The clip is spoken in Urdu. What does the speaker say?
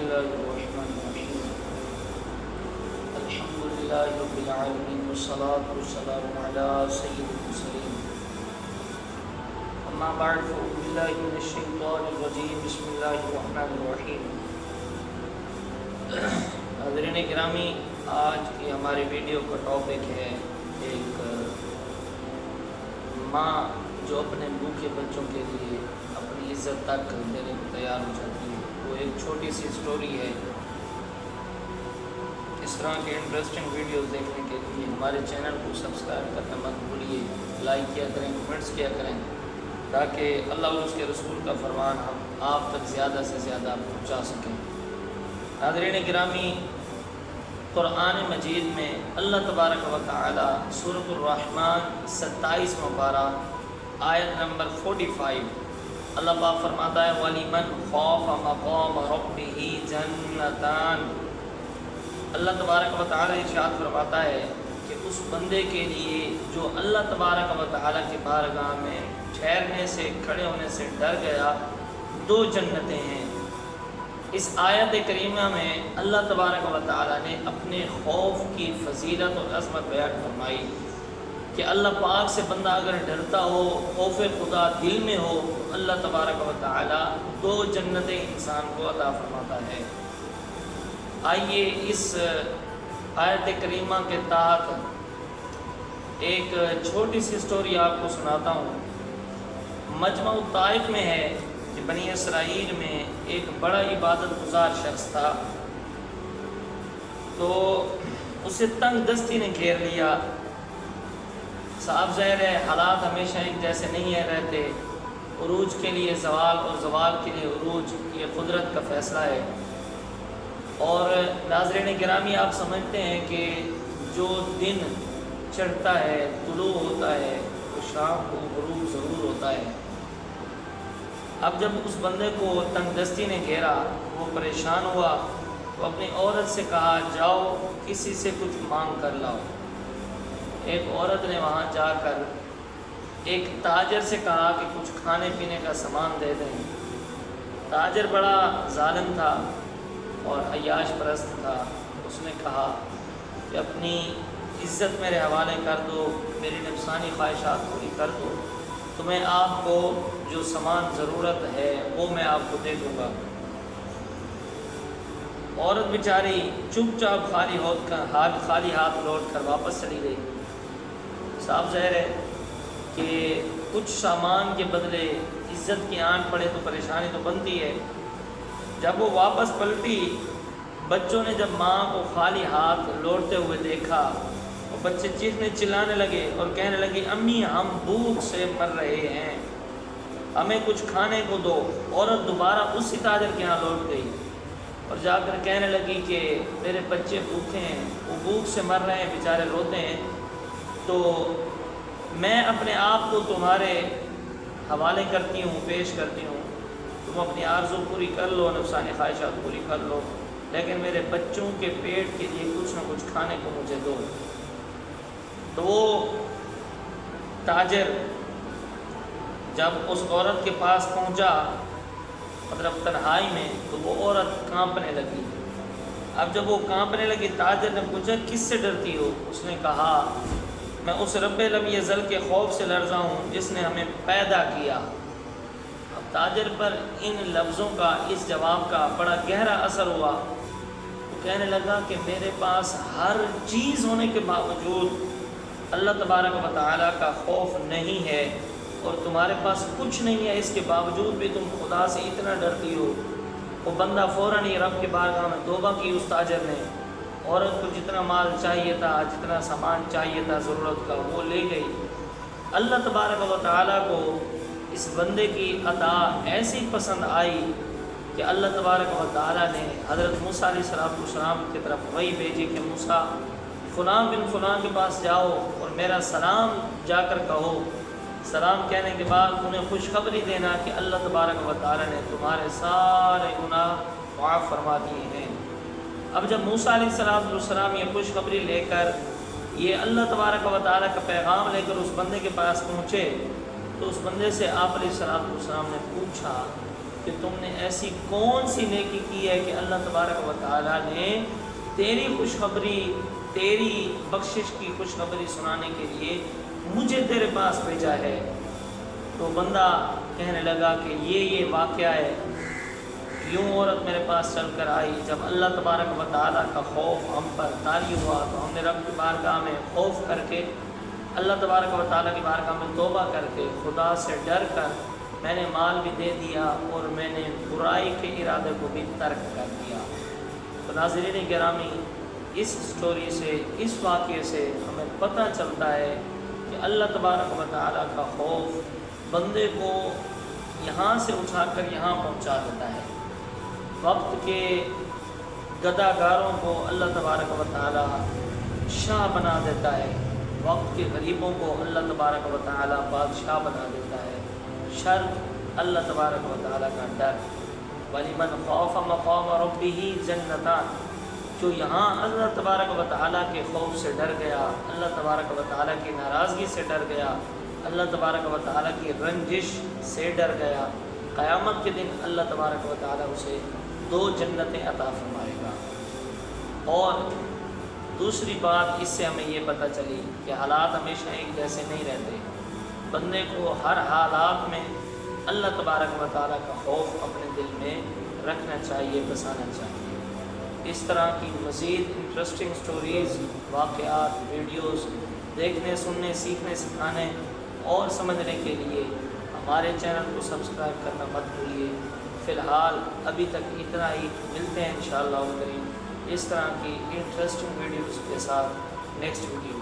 الله الرحمن الرحيم الحمد لله رب العالمين والصلاة والسلام على سيد المرسلين أما بعد فأعوذ بالله من الشيطان الرجيم بسم الله الرحمن الرحيم حاضرین گرامی، آج کی ہماری ویڈیو کا ٹاپک ہے ایک ماں جو اپنے بھوکے بچوں کے لیے اپنی عزت تک دینے کو تیار ہو جاتی ہے۔ وہ ایک چھوٹی سی سٹوری ہے۔ اس طرح کے انٹرسٹنگ ویڈیوز دیکھنے کے لیے ہمارے چینل کو سبسکرائب کرنا مت بھولیے، لائک کیا کریں، کمنٹس کیا کریں، تاکہ اللہ اور اس کے رسول کا فرمان ہم آپ تک زیادہ سے زیادہ پہنچا سکیں۔ حاضرین گرامی، قرآن مجید میں اللہ تبارک و تعالی سورۃ الرحمن 27 پارہ آیت نمبر 45 اللہ پاک فرماتا ہے وَلِمَنْ خَافَ مَقَامَ رَبِّهِ جَنَّتَانِ۔ اللہ تبارک و تعالی ارشاد فرماتا ہے کہ اس بندے کے لیے جو اللہ تبارک و تعالی کی بارگاہ میں ٹھہرنے سے، کھڑے ہونے سے ڈر گیا، 2 جنتیں ہیں۔ اس آیت کریمہ میں اللہ تبارک و تعالی نے اپنے خوف کی فضیلت اور عظمت بیان فرمائی کہ اللہ پاک سے بندہ اگر ڈرتا ہو، خوف خدا دل میں ہو، تو اللہ تبارک و تعالی 2 جنتیں انسان کو عطا فرماتا ہے۔ آئیے اس آیت کریمہ کے تحت ایک چھوٹی سی سٹوری آپ کو سناتا ہوں۔ مجمع الطائف میں ہے کہ بنی اسرائیل میں ایک بڑا عبادت گزار شخص تھا، تو اسے تنگ دستی نے گھیر لیا۔ صاف ظاہر ہے حالات ہمیشہ ایک جیسے نہیں رہتے، عروج کے لیے زوال اور زوال کے لیے عروج، یہ قدرت کا فیصلہ ہے۔ اور ناظرین گرامی، آپ سمجھتے ہیں کہ جو دن چڑھتا ہے، طلوع ہوتا ہے، تو شام کو غروب ضرور ہوتا ہے۔ اب جب اس بندے کو تنگ دستی نے گھیرا، وہ پریشان ہوا، تو اپنی عورت سے کہا جاؤ کسی سے کچھ مانگ کر لاؤ۔ ایک عورت نے وہاں جا کر ایک تاجر سے کہا کہ کچھ کھانے پینے کا سامان دے دیں۔ تاجر بڑا ظالم تھا اور عیاش پرست تھا۔ اس نے کہا کہ اپنی عزت میرے حوالے کر دو، میری نفسانی خواہشات پوری کر دو، تو میں آپ کو جو سامان ضرورت ہے وہ میں آپ کو دے دوں گا۔ عورت بیچاری چپ چاپ خالی ہاتھ لوٹ کر واپس چلی گئی۔ صاف ظاہر ہے کہ کچھ سامان کے بدلے عزت کی آن پڑے تو پریشانی تو بنتی ہے۔ جب وہ واپس پلٹی، بچوں نے جب ماں کو خالی ہاتھ لوٹتے ہوئے دیکھا، اور بچے چیخنے چلانے لگے اور کہنے لگے امی ہم بھوک سے مر رہے ہیں، ہمیں کچھ کھانے کو دو۔ عورت دوبارہ اسی تاجر کے ہاں لوٹ گئی اور جا کر کہنے لگی کہ میرے بچے بھوکے ہیں، وہ بھوک سے مر رہے ہیں، بیچارے روتے ہیں، تو میں اپنے آپ کو تمہارے حوالے کرتی ہوں، پیش کرتی ہوں، تم اپنی آرزو پوری کر لو، نفسانی خواہشات پوری کر لو، لیکن میرے بچوں کے پیٹ کے لیے کچھ نہ کچھ کھانے کو مجھے دو۔ تو وہ تاجر جب اس عورت کے پاس پہنچا، مطلب تنہائی میں، تو وہ عورت کانپنے لگی۔ اب جب وہ کانپنے لگی، تاجر نے پوچھا کس سے ڈرتی ہو؟ اس نے کہا میں اس رب لم یزل کے خوف سے لرزا ہوں جس نے ہمیں پیدا کیا۔ اب تاجر پر ان لفظوں کا، اس جواب کا بڑا گہرا اثر ہوا۔ وہ کہنے لگا کہ میرے پاس ہر چیز ہونے کے باوجود اللہ تبارک و تعالیٰ کا خوف نہیں ہے، اور تمہارے پاس کچھ نہیں ہے، اس کے باوجود بھی تم خدا سے اتنا ڈرتی ہو۔ وہ بندہ فوراً ہی رب کے بارگاہ میں توبہ کی۔ اس تاجر نے عورت کو جتنا مال چاہیے تھا، جتنا سامان چاہیے تھا ضرورت کا، وہ لے گئی۔ اللہ تبارک و تعالیٰ کو اس بندے کی عطا ایسی پسند آئی کہ اللہ تبارک و تعالیٰ نے حضرت موسیٰ علیہ السلام کی طرف وحی بھیجی کہ موسیٰ فلاں بن فلاں کے پاس جاؤ اور میرا سلام جا کر کہو۔ سلام کہنے کے بعد انہیں خوشخبری دینا کہ اللہ تبارک و تعالیٰ نے تمہارے سارے گناہ معاف فرما دیے ہیں۔ اب جب موسیٰ علیہ السلام یہ خوشخبری لے کر، یہ اللہ تبارک و تعالیٰ کا پیغام لے کر اس بندے کے پاس پہنچے، تو اس بندے سے آپ علیہ السلام نے پوچھا کہ تم نے ایسی کون سی نیکی کی ہے کہ اللہ تبارک و تعالیٰ نے تیری خوشخبری، تیری بخشش کی خوشخبری سنانے کے لیے مجھے تیرے پاس بھیجا ہے۔ تو بندہ کہنے لگا کہ یہ واقعہ ہے، یوں عورت میرے پاس چل کر آئی، جب اللہ تبارک و تعالیٰ کا خوف ہم پر طاری ہوا تو ہم نے رب کی بارگاہ میں خوف کر کے، اللہ تبارک و تعالیٰ کی بارگاہ میں توبہ کر کے، خدا سے ڈر کر میں نے مال بھی دے دیا اور میں نے برائی کے ارادے کو بھی ترک کر دیا۔ تو ناظرین گرامی، اس سٹوری سے، اس واقعے سے ہمیں پتہ چلتا ہے کہ اللہ تبارک و تعالیٰ کا خوف بندے کو یہاں سے اٹھا کر یہاں پہنچا دیتا ہے۔ وقت کے گداگاروں کو اللہ تبارک و تعالیٰ شاہ بنا دیتا ہے، وقت کے غریبوں کو اللہ تبارک و تعالیٰ بادشاہ بنا دیتا ہے۔ شرط اللہ تبارک و تعالیٰ کا ڈر۔ وَلِمَنْ خَافَ مَقَامَ رَبِّهِ جَنَّتَانِ، جو یہاں اللہ تبارک و تعالیٰ کے خوف سے ڈر گیا، اللہ تبارک و تعالیٰ کی ناراضگی سے ڈر گیا، اللہ تبارک و تعالیٰ کی رنجش سے ڈر گیا، قیامت کے دن اللہ تبارک و تعالیٰ اسے 2 جنتیں عطا فرمائے گا۔ اور دوسری بات اس سے ہمیں یہ پتہ چلی کہ حالات ہمیشہ ایک جیسے نہیں رہتے، بندے کو ہر حالات میں اللہ تبارک و تعالیٰ کا خوف اپنے دل میں رکھنا چاہیے، بسانا چاہیے۔ اس طرح کی مزید انٹرسٹنگ سٹوریز، واقعات، ویڈیوز دیکھنے، سننے، سیکھنے، سکھانے اور سمجھنے کے لیے ہمارے چینل کو سبسکرائب کرنا مت بھولیے۔ فی الحال ابھی تک اتنا ہی، ملتے ہیں انشاءاللہ کریم اس طرح کی انٹرسٹنگ ویڈیوز کے ساتھ نیکسٹ ویڈیو۔